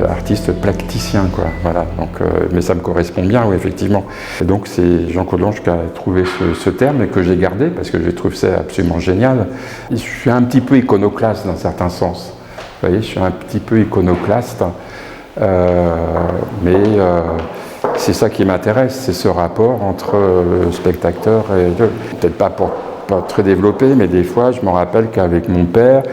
artiste plasticien, quoi. Voilà. Donc, mais ça me correspond bien, oui, effectivement. Et donc c'est Jean-Claude Lange qui a trouvé ce terme et que j'ai gardé parce que je trouve ça absolument génial. Je suis un petit peu iconoclaste dans certains sens. Vous voyez, je suis un petit peu iconoclaste, mais c'est ça qui m'intéresse, c'est ce rapport entre le spectateur et Dieu. Peut-être pas très développé, mais des fois, je me rappelle qu'avec mon père,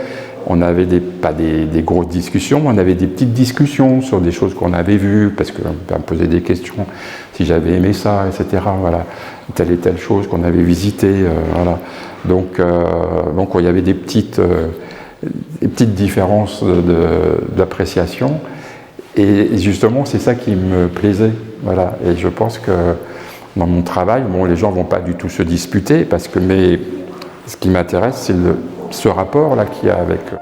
on avait pas des grosses discussions, mais on avait des petites discussions sur des choses qu'on avait vues, parce qu'on me posait des questions, si j'avais aimé ça, etc. Voilà, telle et telle chose qu'on avait visitée, voilà. Donc il y avait des petites différences d'appréciation, et justement, c'est ça qui me plaisait, voilà. Et je pense que dans mon travail, bon, les gens ne vont pas du tout se disputer, mais ce qui m'intéresse, c'est ce rapport-là qu'il y a avec eux.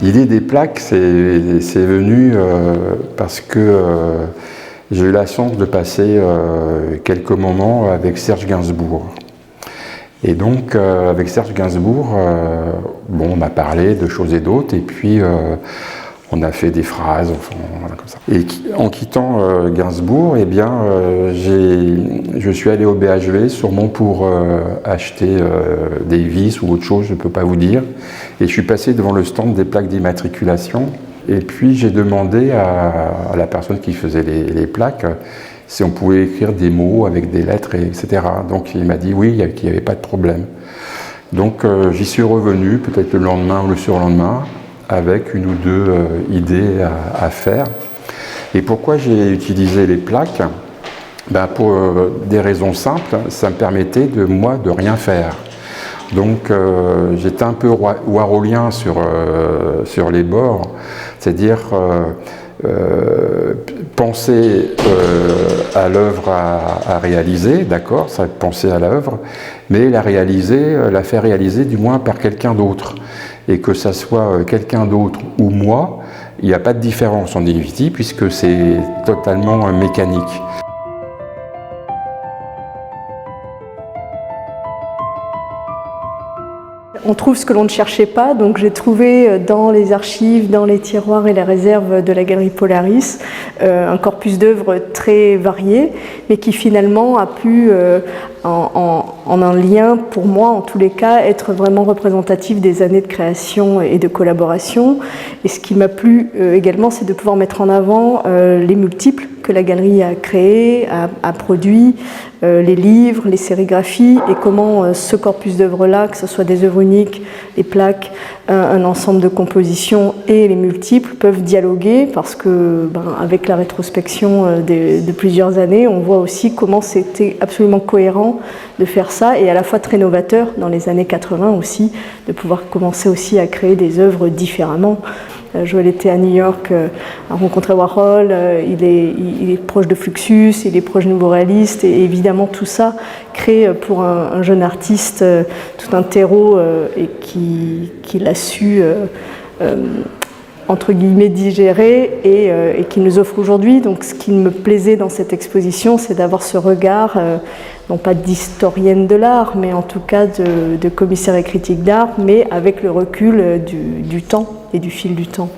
L'idée des plaques, c'est venu parce que j'ai eu la chance de passer quelques moments avec Serge Gainsbourg. Et donc, avec Serge Gainsbourg, on m'a parlé de choses et d'autres, et puis on a fait des phrases, enfin, voilà, comme ça. Et en quittant Gainsbourg, eh bien, je suis allé au BHV, sûrement pour acheter des vis ou autre chose, je ne peux pas vous dire. Et je suis passé devant le stand des plaques d'immatriculation. Et puis j'ai demandé à la personne qui faisait les plaques si on pouvait écrire des mots avec des lettres, etc. Donc il m'a dit oui, qu'il n'y avait pas de problème. Donc j'y suis revenu, peut-être le lendemain ou le surlendemain, avec une ou deux idées à faire. Et pourquoi j'ai utilisé les plaques? Pour des raisons simples, ça me permettait de rien faire. Donc j'étais un peu warholien sur les bords, c'est-à-dire penser à l'œuvre à réaliser, d'accord, ça penser à l'œuvre, mais la faire réaliser du moins par quelqu'un d'autre. Et que ça soit quelqu'un d'autre ou moi, il n'y a pas de différence en définitive puisque c'est totalement mécanique. On trouve ce que l'on ne cherchait pas, donc j'ai trouvé dans les archives, dans les tiroirs et les réserves de la Galerie Polaris un corpus d'œuvres très varié, mais qui finalement a pu, en un lien pour moi en tous les cas, être vraiment représentatif des années de création et de collaboration. Et ce qui m'a plu également, c'est de pouvoir mettre en avant les multiples que la galerie a créés, a produit, les livres, les sérigraphies, et comment ce corpus d'œuvres-là, que ce soit des œuvres uniques, les plaques, un ensemble de compositions et les multiples, peuvent dialoguer, parce que avec la rétrospection de plusieurs années, on voit aussi comment c'était absolument cohérent de faire ça, et à la fois très novateur dans les années 80 aussi, de pouvoir commencer aussi à créer des œuvres différemment. Joël était à New York, a rencontré Warhol, il est proche de Fluxus, il est proche de Nouveau Réaliste, et évidemment tout ça crée pour un jeune artiste tout un terreau et qu'il a su entre guillemets digérer et qui nous offre aujourd'hui. Donc ce qui me plaisait dans cette exposition, c'est d'avoir ce regard, non pas d'historienne de l'art, mais en tout cas de commissaire et critique d'art, mais avec le recul du temps et du fil du temps.